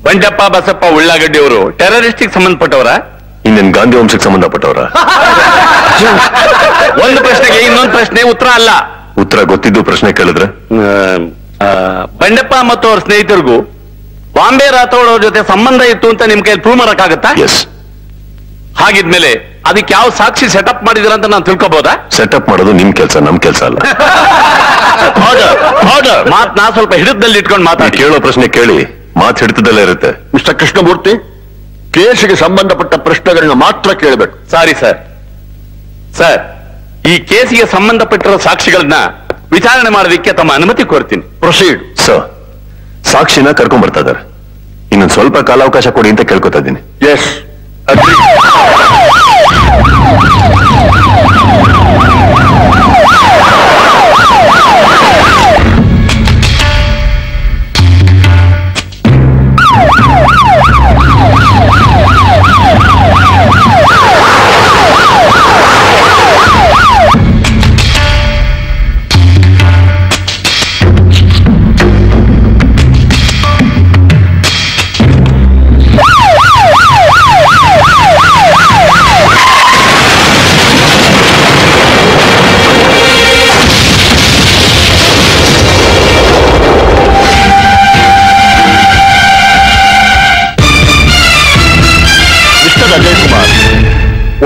ಬಂಡಪ್ಪ ಬಸಪ್ಪ ಉಳ್ಳಾಗಡ್ಡಿ ಅವರು ಟೆರರಿಸ್ಟಿಗೆ ಸಂಬಂಧಪಟ್ಟವರ? ಇನ್ನೇನು ಗಾಂಧಿ ವಂಶಕ್ಕೆ ಸಂಬಂಧಪಟ್ಟವರ? ಒಂದು ಪ್ರಶ್ನೆಗೆ ಇನ್ನೊಂದು ಪ್ರಶ್ನೆ ಉತ್ತರ ಅಲ್ಲ. ಉತ್ತರ ಗೊತ್ತಿದ್ದು ಪ್ರಶ್ನೆ ಕೇಳಿದ್ರೆ? ಬಂಡಪ್ಪ ಮತ್ತು ಅವ್ರ ಸ್ನೇಹಿತರಿಗೂ ಬಾಂಬೆ ರಾಥೋಡ್ ಅವ್ರ ಜೊತೆ ಸಂಬಂಧ ಇತ್ತು ಅಂತ ನಿಮ್ ಕೈಯಲ್ಲಿ ಪ್ರೂವ್ ಮಾಡಕ್ಕಾಗತ್ತಾ? ಎಸ್. ಹಾಗಿದ್ಮೇಲೆ ಅದಕ್ಕೆ ಯಾವ ಸಾಕ್ಷಿ ಸೆಟಪ್ ಮಾಡಿದಿರ ಅಂತ ನಾನು ತಿಳ್ಕೊಬಹುದಾ? ಸೆಟಪ್ ಮಾಡೋದು ನಿಮ್ ಕೆಲಸ, ನಮ್ ಕೆಲಸ ಅಲ್ಲ. ಮಾತ್ ನಾ ಸ್ವಲ್ಪ ಹಿಡಿತದಲ್ಲಿ ಇಟ್ಕೊಂಡು ಮಾತಾಡಿ. ಕೇಳೋ ಪ್ರಶ್ನೆ ಕೇಳಿ, ಮಾತು ಹಿಡಿತದಲ್ಲೇ ಇರುತ್ತೆ. ಮಿಸ್ಟರ್ ಕೃಷ್ಣಮೂರ್ತಿ, ಕೇಸಿಗೆ ಸಂಬಂಧಪಟ್ಟ ಪ್ರಶ್ನೆಗಳನ್ನ ಮಾತ್ರ ಕೇಳಬೇಕು. Sorry sir. ಸರ್, ಈ ಕೇಸಿಗೆ ಸಂಬಂಧಪಟ್ಟಿರೋ ಸಾಕ್ಷಿಗಳನ್ನ ವಿಚಾರಣೆ ಮಾಡೋದಕ್ಕೆ ತಮ್ಮ ಅನುಮತಿ ಕೋರ್ತೀನಿ. ಪ್ರೊಸೀಡ್. ಸರ್, ಸಾಕ್ಷಿನ ಕರ್ಕೊಂಡ್ ಬರ್ತಾ ಇದಾರೆ. ಇನ್ನೊಂದು ಸ್ವಲ್ಪ ಕಾಲಾವಕಾಶ ಕೊಡಿ ಅಂತ ಕೇಳ್ಕೊತಾ ಇದ್ದೀನಿ. ಎಸ್.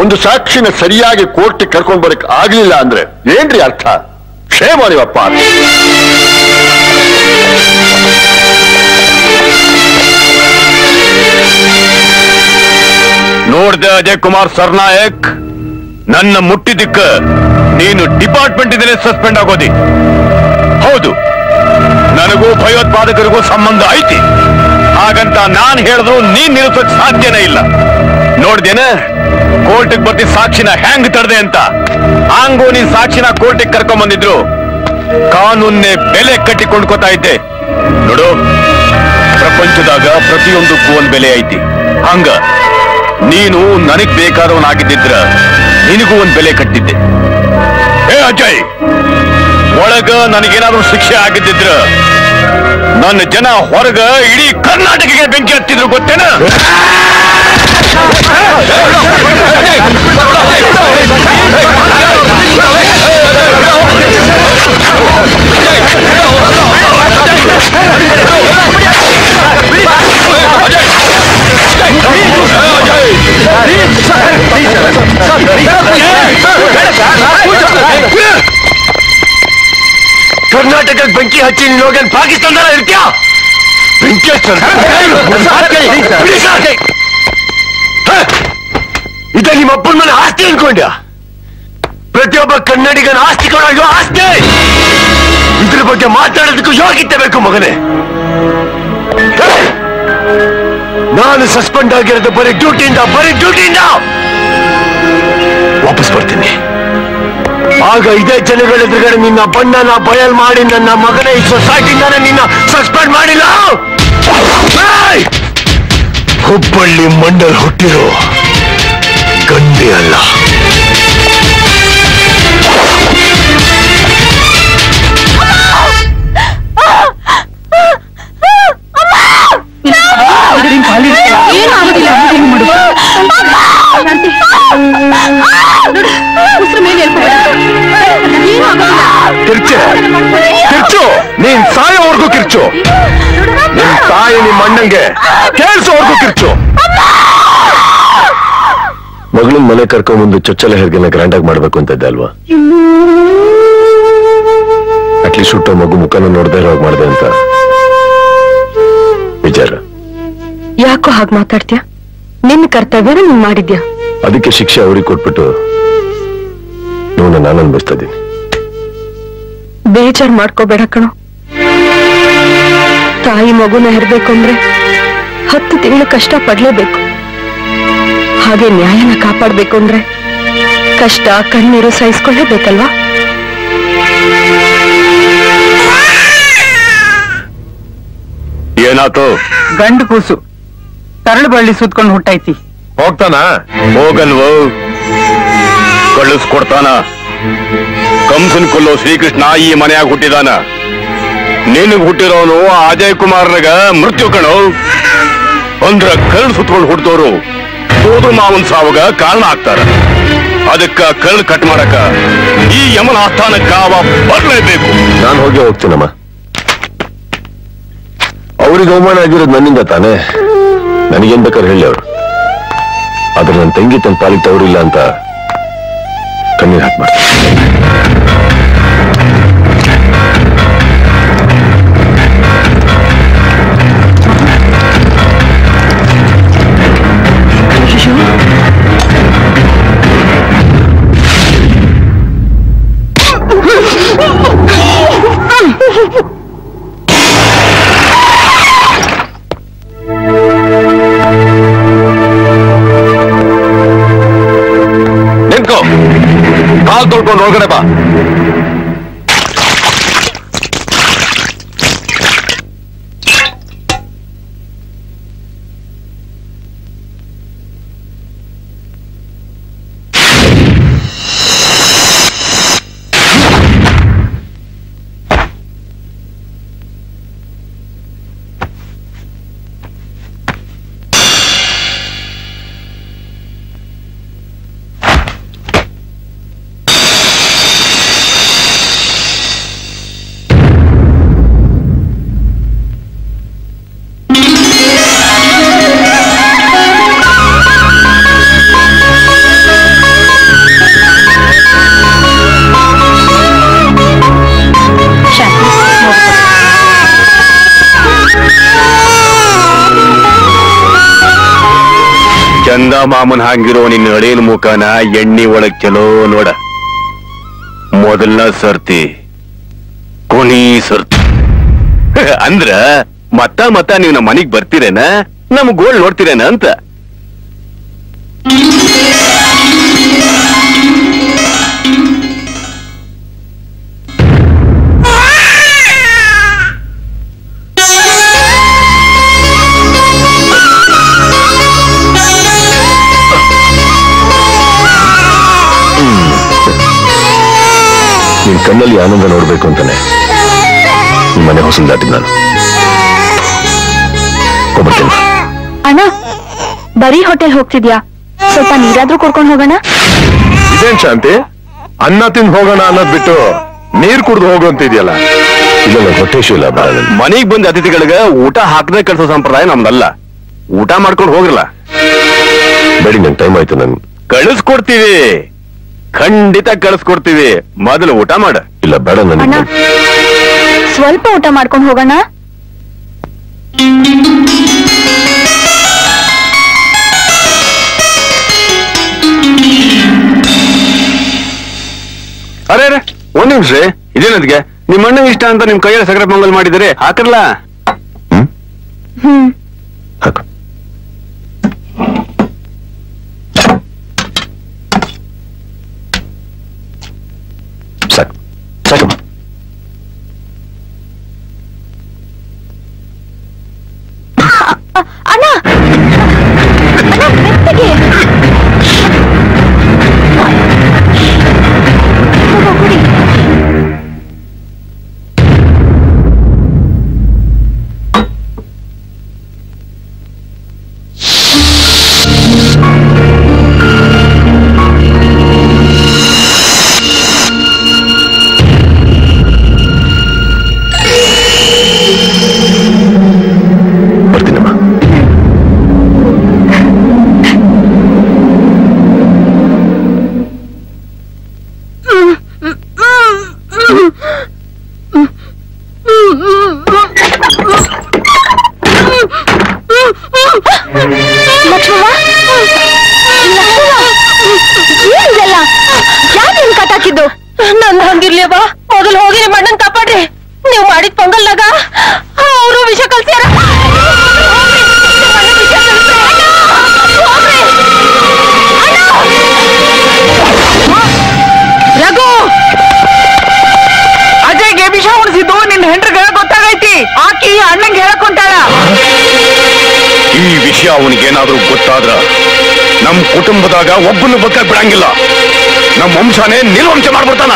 ಒಂದು ಸಾಕ್ಷಿನ ಸರಿಯಾಗಿ ಕೋರ್ಟ್ ಕರ್ಕೊಂಡ್ ಬರಕ್ ಆಗ್ಲಿಲ್ಲ ಅಂದ್ರೆ ಏನ್ರಿ ಅರ್ಥ? ಕ್ಷೇಮ ನೀವಪ್ಪ. ನೋಡ್ದೆ ಅಜಯ್ ಕುಮಾರ್ ಸರ್ನಾಯಕ್, ನನ್ನ ಮುಟ್ಟಿದ್ದಕ್ಕ ನೀನು ಡಿಪಾರ್ಟ್ಮೆಂಟ್ ಇಂದಲೇ ಸಸ್ಪೆಂಡ್ ಆಗೋದಿ. ಹೌದು, ನನಗೂ ಭಯೋತ್ಪಾದಕರಿಗೂ ಸಂಬಂಧ ಐತಿ. ಹಾಗಂತ ನಾನ್ ಹೇಳಿದ್ರು ನೀನ್ ನಿಲ್ಲಿಸೋಕ್ ಸಾಧ್ಯನೇ ಇಲ್ಲ. ನೋಡ್ದೇನೆ ಕೋರ್ಟಿಗೆ ಬರ್ತಿ ಸಾಕ್ಷಿನ ಹ್ಯಾಂಗ್ ತಡ್ದೆ ಅಂತ. ಹಂಗೂ ನೀನ್ ಸಾಕ್ಷಿನ ಕೋರ್ಟಿಗೆ ಕರ್ಕೊಂಡ್ ಬಂದಿದ್ರು ಕಾನೂನ್ನೇ ಬೆಲೆ ಕಟ್ಟಿ ಕೊಂಡ್ಕೋತಾ ಇದ್ದೆ. ನೋಡು, ಪ್ರಪಂಚದಾಗ ಪ್ರತಿಯೊಂದಕ್ಕೂ ಒಂದ್ ಬೆಲೆ ಐತಿ. ಹಂಗ ನೀನು ನನಗ್ ಬೇಕಾದವನಾಗಿದ್ದಿದ್ರ ನಿನಗೂ ಒಂದ್ ಬೆಲೆ ಕಟ್ಟಿದ್ದೆ. ಏ ಅಜಯ್, ಒಳಗ ನನಗೇನಾದ್ರೂ ಶಿಕ್ಷೆ ಆಗಿದ್ದಿದ್ರ ನನ್ನ ಜನ ಹೊರಗ ಇಡೀ ಕರ್ನಾಟಕಕ್ಕೆ ಬೆಂಕಿ ಹತ್ತಿದ್ರು ಗೊತ್ತೇನ? ಕರ್ನಾಟಕಕ್ಕೆ ಬೆಂಕಿ ಹಚ್ಚಿ ನೀನು ಹೋಗಿ ಪಾಕಿಸ್ತಾನದ ಇರ್ತೀಯ? ಬೆಂಕಿ ಇದೇ ನಿಮ್ಮ ಅಪ್ಪನ ಮನೆ ಆಸ್ತಿ ಅನ್ಕೊಂಡ್ಯ? ಪ್ರತಿಯೊಬ್ಬ ಕನ್ನಡಿಗನ ಆಸ್ತಿ ಕೊಡೋ ಆಸ್ತಿ. ಇದ್ರ ಬಗ್ಗೆ ಮಾತಾಡೋದಕ್ಕೂ ಯೋಗ್ಯತೆ ಬೇಕು ಮಗನೇ. ನಾನು ಸಸ್ಪೆಂಡ್ ಆಗಿರೋದು ಬರೀ ಡ್ಯೂಟಿಯಿಂದ ವಾಪಸ್ ಬರ್ತೀನಿ. ಆಗ ಇದೇ ಜನಗಳ ಎದುರುಗಡೆ ನಿನ್ನ ಬಣ್ಣನ ಬಯಲ್ ಮಾಡಿ ನನ್ನ ಮಗನೇ ಈ ಸೊಸೈಟಿಂದಾನೆ ನಿನ್ನ ಸಸ್ಪೆಂಡ್ ಮಾಡಿಲ್ಲ. ಹುಬ್ಬಳ್ಳಿ ಮಂಡಲ್ ಹುಟ್ಟಿರೋ ಗಂಡಿ ಅಲ್ಲ. ಕಿರ್ಚು, ನೀನ್ ಸಾಯೋವರೆಗೂ ಕಿರ್ಚು. ನಿನ್ ತಾಯಿ ನಿಮ್ಮ ಅಣ್ಣಂಗೆ ಕೇಳಿಸೋವರೆಗೂ ಕಿರ್ಚು. ಮಗಳನ್ ಮನೆ ಕರ್ಕೊಂಡ್ಬಂದು ಚೊಚ್ಚಲ ಹೆರ್ಗೆನ ಗ್ರ್ಯಾಂಡ್ ಆಗಿ ಮಾಡ್ಬೇಕು ಅಂತ ಇದ್ದೆ ಅಲ್ವಾ? ಅಟ್ಲೀಸ್ಟ್ ಹುಟ್ಟೋ ಮಗು ಮುಖನ ನೋಡ್ದೆ ಇರೋ ಹಾಗೆ ಮಾಡ್ದೆ ಅಂತ ವಿಚಾರ. ಯಾಕೋ ಹಾಗೆ ಮಾತಾಡ್ತೀಯ? ನಿನ್ನ ಕರ್ತವ್ಯನ ನೀನ್ ಮಾಡಿದ್ಯಾ. ಅದಕ್ಕೆ ಶಿಕ್ಷೆ ಅವ್ರಿಗೆ ಕೊಟ್ಬಿಟ್ಟು ನೋವು ನಾನು ಅನುಭವಿಸ್ತಾ ಇದ್ದೀನಿ. ಬೇಜಾರ್ ಮಾಡ್ಕೋಬೇಡ ಕಣೋ. ತಾಯಿ ಮಗುನ ಹೆರ್ಬೇಕು ಅಂದ್ರೆ 10 ತಿಂಗಳು ಕಷ್ಟ ಪಡ್ಲೇಬೇಕು. ಹಾಗೆ ನ್ಯಾಯನ ಕಾಪಾಡ್ಬೇಕು ಅಂದ್ರೆ ಕಷ್ಟ ಕಣ್ಣೀರು ಸಹಿಸ್ಕೊಳ್ಳೇಬೇಕಲ್ವಾ? ಏನಾತು? ಗಂಡು ಕೂಸು ತರಳು ಬಳ್ಳಿ ಸುತ್ಕೊಂಡು ಹುಟ್ಟೈತಿ. ಹೋಗ್ತಾನ? ಹೋಗಲ್ವೋ? ಕಳಿಸ್ಕೊಡ್ತಾನ? ಕಂಸನ್ ಕೊಲ್ಲೋ ಶ್ರೀಕೃಷ್ಣ ಈ ಮನೆಯಾಗ ಹುಟ್ಟಿದಾನ. ನಿನಗ್ ಹುಟ್ಟಿರೋನು ಅಜಯ್ ಕುಮಾರ್ನಾಗ ಮೃತ್ಯು ಕಣೋ. ಅಂದ್ರ ಕರ್ಣ್ ಸುತ್ಕೊಂಡು ಹುಡ್ದೋರು ಹೋದ್ರು ಮಾವನ್ ಸಾವಗ ಕಾರಣ ಆಗ್ತಾರ. ಅದಕ್ಕ ಕರ್ಣ್ ಕಟ್ ಮಾಡಕ ಈ ಯಮನ ಆಸ್ಥಾನಕ್ಕ ಅವ ಬರ್ಲೇಬೇಕು. ನಾನು ಹೋಗ್ತೀನಮ್ಮ. ಅವ್ರಿಗೆ ಅವಮಾನ ಆಗಿರೋದು ನನ್ನಿಂದ ತಾನೇ. ನನಗೇನ್ ಬೇಕಾದ್ರೆ ಹೇಳಿ ಅವ್ರು. ಆದ್ರೆ ನನ್ನ ತಂಗಿ ತನ್ನ ಪಾಲಿಗೆ ತವರಿಲ್ಲ ಅಂತ ಕಣ್ಣೀರ್ ಹಾಕಿ ಮಾಡ್ತಾರೆ. ನಿಂತ್ಕೋ, ಕಾಲ್ ತೊಳ್ಕೊಂಡು ಒಳಗಡೆ ಬಾ. ಚಂದ ಮಾಮನ್ ಹಂಗಿರೋ ನಿನ್ನ ಅಡೇಲ್ ಮುಖನ ಎಣ್ಣಿ ಒಳಗ್ ಚಲೋ ನೋಡ. ಮೊದಲನ ಸರ್ತಿ ಕೊನಿ ಸರ್ತಿ ಅಂದ್ರ ಮತ್ತ ನೀವು ನಮ್ಮ ಮನಿಗ್ ಬರ್ತೀರೇನ, ನಮ್ ಗೋಳ್ ನೋಡ್ತೀರೇನ ಅಂತ. ನಿನ್ ಕಣ್ಣಲ್ಲಿ ಆನಂದ ನೋಡ್ಬೇಕು ಅಂತಾನೆ ನಿಮ್ ಮನೆ ಹೊಸಲ್ ದಾಟಿದ್ ನಾನು. ಹೋಗ್ಬರ್ತೀನಿ. ಅಣ್ಣ, ಬರೀ ಹೋಟೆಲ್ ಹೋಗ್ತಿದ್ಯಾ? ಸ್ವಲ್ಪ ನೀರಾದ್ರೂ ಕುಡ್ಕೊಂಡು ಹೋಗೋಣ. ಇದೇನ್ ಶಾಂತಿ, ಅನ್ನ ತಿಂದು ಹೋಗೋಣ ಅನ್ನೋದ್ ಬಿಟ್ಟು ನೀರ್ ಕುಡ್ದು ಹೋಗು ಅಂತಿದ್ಯಲ್ಲ. ಇಲ್ಲ, ಹೊಟ್ಟೆ ಇಲ್ಲ. ಮನೆಗ್ ಬಂದ ಅತಿಥಿಗಳಿಗೆ ಊಟ ಹಾಕದೆ ಕಳ್ಸೋ ಸಂಪ್ರದಾಯ ನಮ್ದಲ್ಲ. ಊಟ ಮಾಡ್ಕೊಂಡು ಹೋಗ್ರಲ್ಲ. ಬೇಡಿ, ನನ್ ಟೈಮ್ ಆಯ್ತು. ನನ್ ಕಳಿಸ್ಕೊಡ್ತೀವಿ, ಖಂಡಿತ ಕಳಿಸ್ಕೊಡ್ತೀವಿ. ಮೊದಲು ಊಟ ಮಾಡ. ಇಲ್ಲ, ಬೇಡ. ಅಣ್ಣ, ಸ್ವಲ್ಪ ಊಟ ಮಾಡ್ಕೊಂಡು ಹೋಗೋಣ. ಅರೆ ಒಂದ್ ನಿಮಿಷ, ಇದೇನದ್ಗೆ ನಿಮ್ ಅಣ್ಣ ಇಷ್ಟ ಅಂತ ನಿಮ್ ಕೈಯಲ್ಲಿ ಸಕ್ಕರೆ ಪೊಂಗಲ್ ಮಾಡಿದರೆ ಹಾಕರ್ಲ. ಹಾಕು. ಸಾಕು ಸಾಕಮ್ಮ. ಅಣ್ಣ, ನನ್ನ ಹಂಗಿರ್ಲಿ ಬಾ, ಮೊದಲು ಹೋಗಿ ನಿಮ್ಮ ಅಣ್ಣನ್ ಕಾಪಾಡ್ರಿ. ನೀವು ಮಾಡಿದ ಪೊಂಗಲ್ನಾಗ ಅವರು ವಿಷ ಕಲ್ಸ್ಯಾರ. ರಘು, ಅಜಯ್ಗೆ ವಿಷ ಉಣಿಸಿದ್ದು ನಿನ್ನ ಹೆಂಡ್ರಿಗೆ ಗೊತ್ತಾಗೈತಿ. ಆಕಿ ಅಣ್ಣಂಗೆ ಹೇಳಕೊಂಟಾಳ. ಈ ವಿಷಯ ಅವನಿಗೇನಾದ್ರೂ ಗೊತ್ತಾದ್ರ ನಮ್ ಕುಟುಂಬದಾಗ ಒಬ್ಬನು ಬದುಕಕ್ ಬಿಡಂಗಿಲ್ಲ. ನಮ್ಮ ವಂಶನೇ ನಿರ್ವಂಶ ಮಾಡ್ಬಿಡ್ತಾನ.